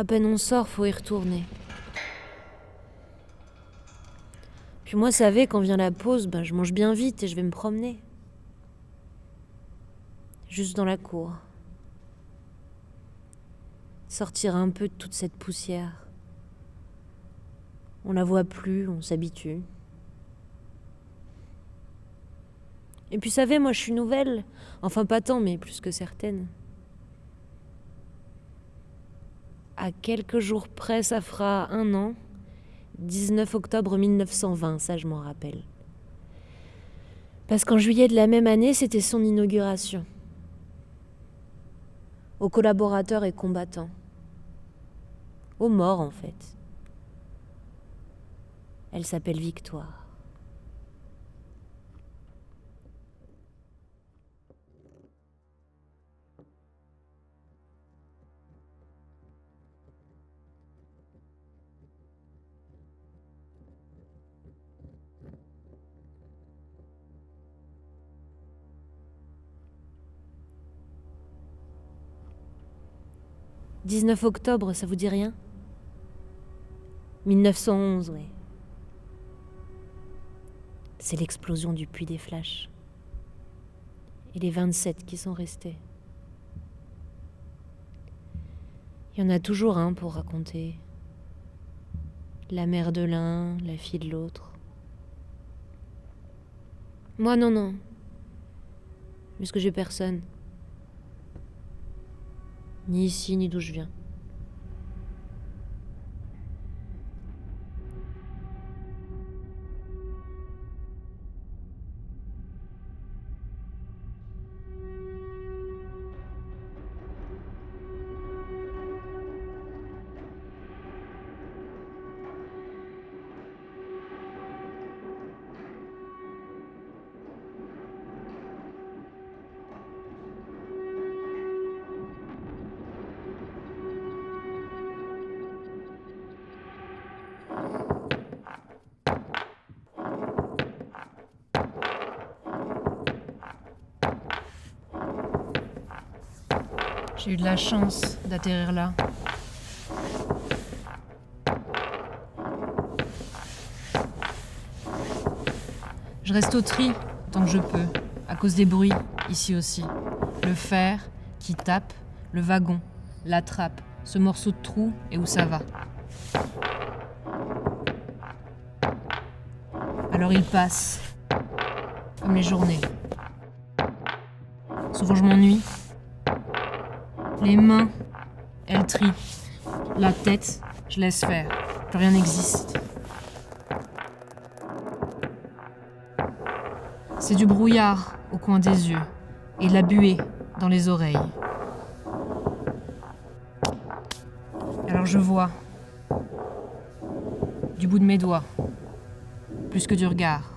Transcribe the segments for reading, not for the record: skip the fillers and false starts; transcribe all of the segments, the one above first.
À peine on sort, faut y retourner. Puis moi, savez, quand vient la pause, je mange bien vite et je vais me promener. Juste dans la cour. Sortir un peu de toute cette poussière. On la voit plus, on s'habitue. Et puis, savez, moi, je suis nouvelle. Enfin, pas tant, mais plus que certaines. À quelques jours près, ça fera 1 an. 19 octobre 1920, ça je m'en rappelle. Parce qu'en juillet de la même année, c'était son inauguration. Aux collaborateurs et combattants. Aux morts, en fait. Elle s'appelle Victoire. « 19 octobre, ça vous dit rien ? 1911, ouais. C'est l'explosion du puits des Flashs. Et les 27 qui sont restés. Il y en a toujours un pour raconter. La mère de l'un, la fille de l'autre. Moi, non. Puisque j'ai personne. Ni ici, ni d'où je viens. J'ai eu de la chance d'atterrir là. Je reste au tri tant que je peux, à cause des bruits, ici aussi. Le fer qui tape, le wagon, la trappe, ce morceau de trou et où ça va. Alors il passe, comme les journées. Souvent je m'ennuie. Les mains, elles trient. La tête, je laisse faire. Plus rien n'existe. C'est du brouillard au coin des yeux et de la buée dans les oreilles. Alors je vois, du bout de mes doigts, plus que du regard.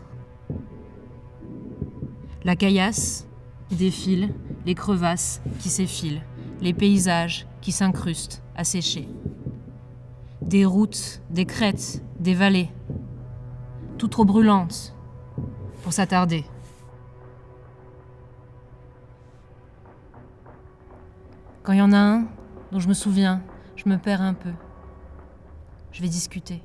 La caillasse défile, les crevasses qui s'effilent, les paysages qui s'incrustent, asséchés. Des routes, des crêtes, des vallées, tout trop brûlantes pour s'attarder. Quand il y en a un dont je me souviens, je me perds un peu. Je vais discuter.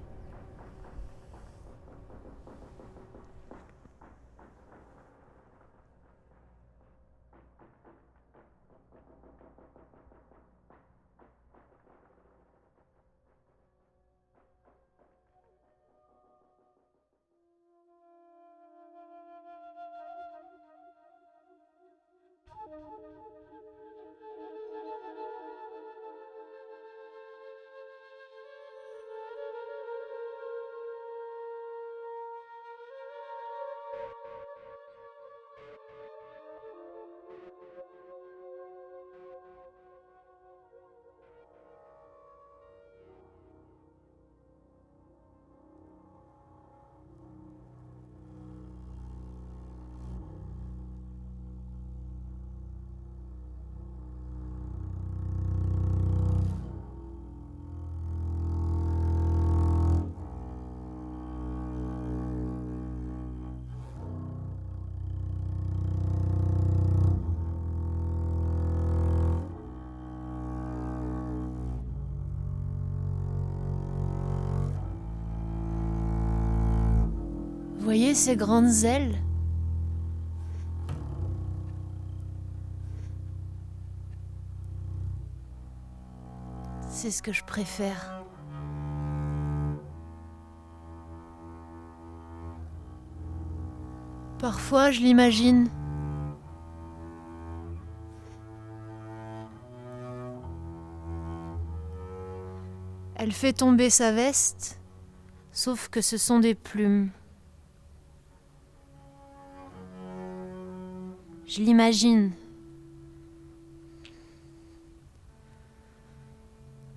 voyez ces grandes ailes ? C'est ce que je préfère. Parfois, je l'imagine. Elle fait tomber sa veste, sauf que ce sont des plumes. Je l'imagine.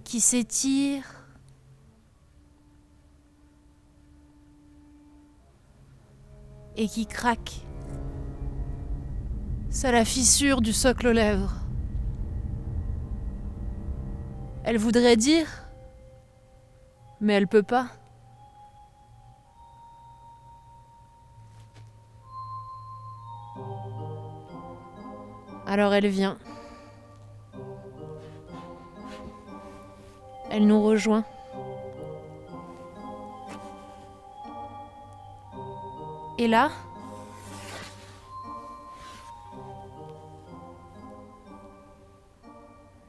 Qui s'étire et qui craque. C'est la fissure du socle aux lèvres. Elle voudrait dire, mais elle peut pas. Alors elle vient. Elle nous rejoint. Et là,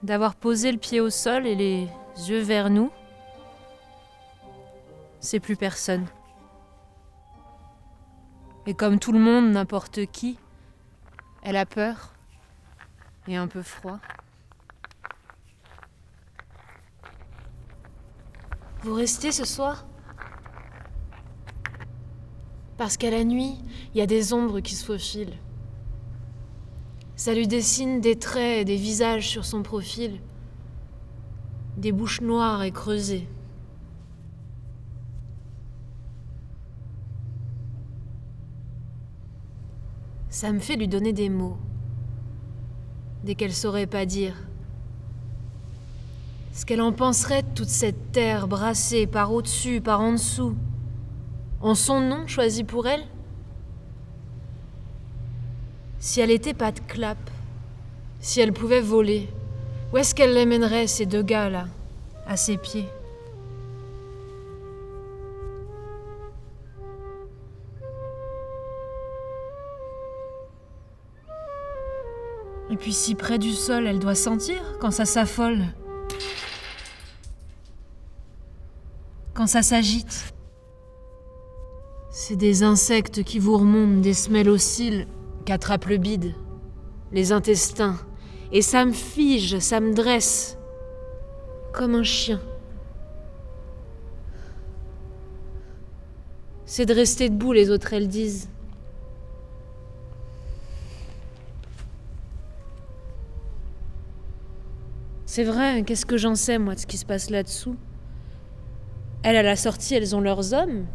d'avoir posé le pied au sol et les yeux vers nous, c'est plus personne. Et comme tout le monde, n'importe qui, elle a peur et un peu froid. Vous restez ce soir ? Parce qu'à la nuit, il y a des ombres qui se faufilent. Ça lui dessine des traits et des visages sur son profil, des bouches noires et creusées. Ça me fait lui donner des mots, des qu'elle saurait pas dire. Ce qu'elle en penserait de toute cette terre brassée par au-dessus, par en dessous, en son nom choisi pour elle. Si elle était pas de clap, si elle pouvait voler, où est-ce qu'elle les mènerait, ces deux gars-là, à ses pieds ? Et puis si près du sol, elle doit sentir quand ça s'affole, quand ça s'agite. C'est des insectes qui vous remontent, des semelles aux cils qu'attrape le bide, les intestins. Et ça me fige, ça me dresse, comme un chien. C'est de rester debout, les autres, elles disent. C'est vrai, qu'est-ce que j'en sais, moi, de ce qui se passe là-dessous ? Elles, à la sortie, elles ont leurs hommes.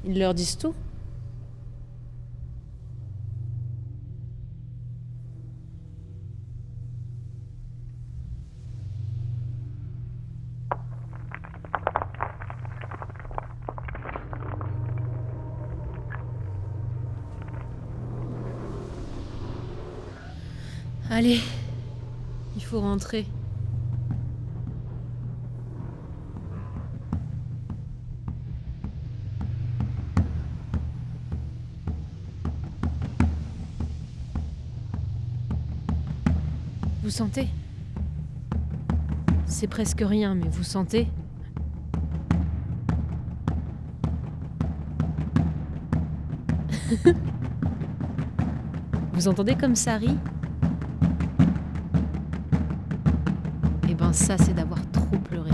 Ils leur disent tout. Allez, il faut rentrer. Vous sentez ? C'est presque rien, mais vous sentez ? Vous entendez comme ça rit ? Eh ben ça, c'est d'avoir trop pleuré.